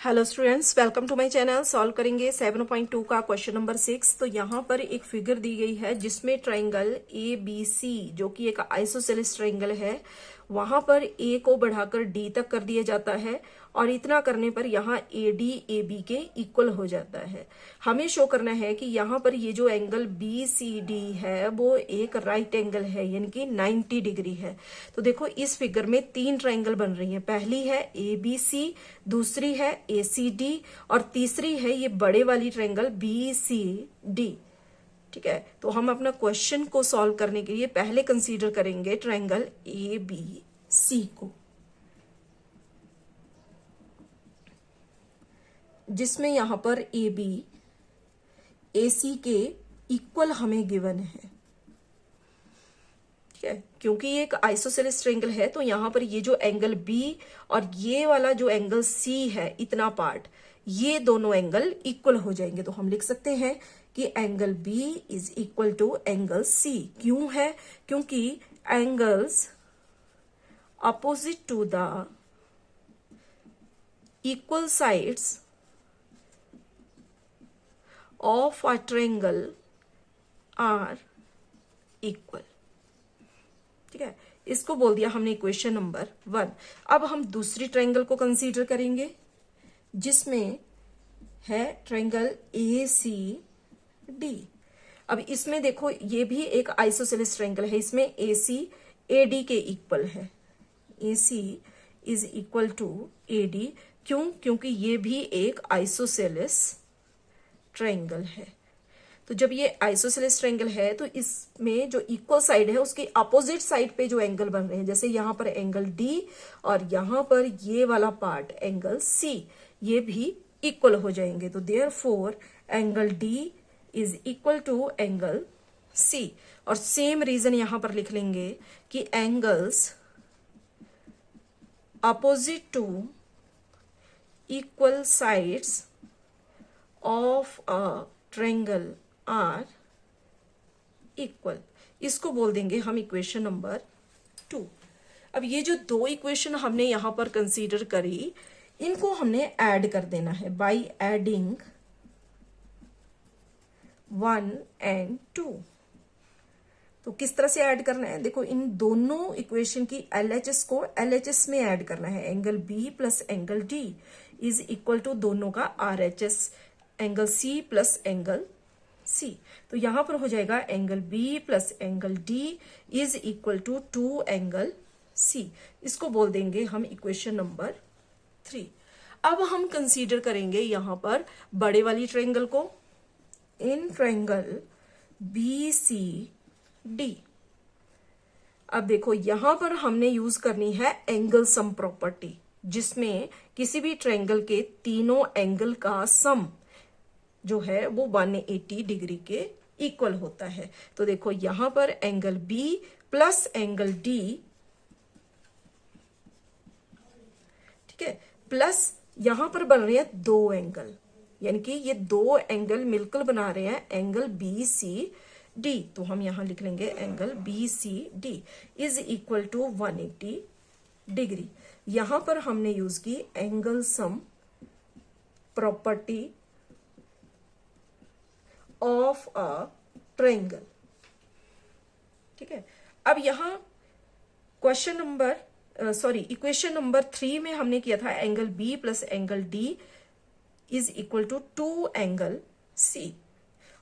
Hello students, welcome to my channel. Solve करेंगे 7.2 का question number 6। तो यहाँ पर एक फिगर दी गई है जिसमें ट्राइंगल ए बी सी, जो कि एक आइसोसेलेस ट्राइंगल है, वहां पर ए को बढ़ाकर डी तक कर दिया जाता है और इतना करने पर यहाँ ए डी ए बी के इक्वल हो जाता है। हमें शो करना है कि यहाँ पर ये जो एंगल बी सी डी है वो एक राइट एंगल है, यानी कि 90 डिग्री है। तो देखो इस फिगर में तीन ट्राइंगल बन रही है। पहली है ए बी सी, दूसरी है ए सी डी और तीसरी है ये बड़े वाली ट्राइंगल बी सी डी। ठीक है, तो हम अपना क्वेश्चन को सॉल्व करने के लिए पहले कंसीडर करेंगे ट्राइंगल ए बी सी को, जिसमें यहां पर ए बी ए सी के इक्वल हमें गिवन है। ठीक है, क्योंकि ये एक आइसोसेलेस ट्रायंगल है तो यहां पर ये जो एंगल बी और ये वाला जो एंगल सी है, इतना पार्ट, ये दोनों एंगल इक्वल हो जाएंगे। तो हम लिख सकते हैं कि angle B is equal to angle C. क्यों है? क्योंकि angles opposite to the equal sides of a triangle are equal. ठीक है, इसको बोल दिया हमने इक्वेशन नंबर 1। अब हम दूसरी ट्रायंगल को कंसीडर करेंगे जिसमें है ट्रायंगल ए सी डी। अब इसमें देखो ये भी एक आइसोसेलेस ट्रायंगल है, इसमें ए सी ए डी के इक्वल है। A C is equal to A D. क्यों? क्योंकि ये भी एक आइसोसेलेस ट्रायंगल है। तो जब ये आइसोसेलेस ट्रायंगल है तो इसमें जो इक्वल साइड है उसके अपोजिट साइड पे जो एंगल बन रहे हैं, जैसे यहां पर एंगल डी और यहां पर ये वाला पार्ट एंगल सी, ये भी इक्वल हो जाएंगे। तो therefore angle D is equal to angle C. और सेम रीजन यहां पर लिख लेंगे कि angles opposite to equal sides of a triangle are equal. इसको बोल देंगे हम इक्वेशन नंबर 2। अब ये जो दो इक्वेशन हमने यहां पर कंसीडर करी, इनको हमने ऐड कर देना है बाय एडिंग 1 and 2। तो किस तरह से ऐड करना है? देखो इन दोनों इक्वेशन की LHS को LHS में ऐड करना है। Angle B plus angle D is equal to दोनों का RHS, angle C plus angle C। तो यहां पर हो जाएगा angle B plus angle D is equal to 2 angle C। इसको बोल देंगे हम इक्वेशन नंबर 3। अब हम कंसीडर करेंगे यहां पर बड़े वाली ट्रायंगल को। इन ट्रायंगल BCD, अब देखो यहां पर हमने यूज करनी है एंगल सम प्रॉपर्टी, जिसमें किसी भी ट्रायंगल के तीनों एंगल का सम जो है वो 180 डिग्री के इक्वल होता है। तो देखो यहां पर angle B plus angle D, ठीक है, प्लस यहां पर बन रहे हैं दो एंगल, यानी कि ये दो एंगल मिलकर बना रहे हैं एंगल BCD। तो हम यहां लिख लेंगे angle BCD is equal to 180 degree. यहां पर हमने यूज की angle sum property of a triangle. ठीक है, अब यहां क्वेश्चन नंबर इक्वेशन नंबर 3 में हमने किया था angle B plus angle D is equal to 2 angle C।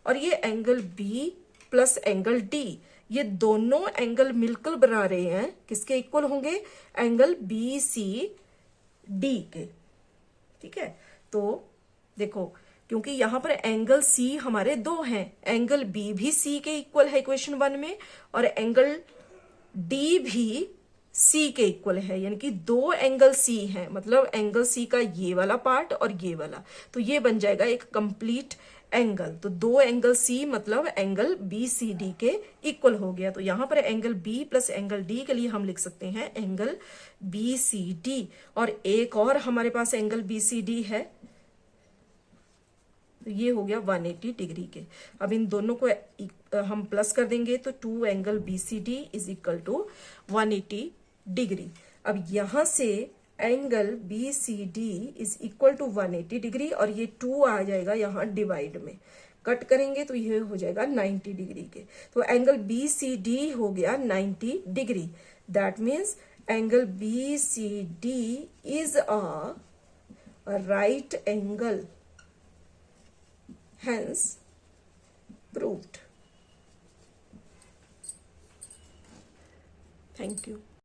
और ये angle B plus angle D, ये दोनों एंगल मिलकर बना रहे हैं किसके इक्वल होंगे? एंगल BCD के। ठीक है, तो देखो क्योंकि यहां पर एंगल C हमारे दो हैं, एंगल B भी C के इक्वल है इक्वेशन 1 में, और एंगल D भी C के इक्वल है, यानी कि दो एंगल C हैं, मतलब एंगल C का ये वाला पार्ट और ये वाला, तो ये बन जाएगा एक कंप्लीट एंगल। तो दो एंगल C मतलब एंगल BCD के इक्वल हो गया। तो यहां पर angle B plus angle D के लिए हम लिख सकते हैं एंगल BCD। और एक और हमारे पास एंगल BCD है, तो ये हो गया 180 डिग्री के। अब इन दोनों को हम प्लस कर देंगे तो 2 angle BCD is equal to 180 degree. अब यहां से angle B C D is equal to 180 degree, और ये 2 आ जाएगा यहाँ डिवाइड में, कट करेंगे तो ये हो जाएगा 90 डिग्री के। तो एंगल बी सी डी हो गया 90 degree. That means angle B C D is a right angle, hence proved. Thank you.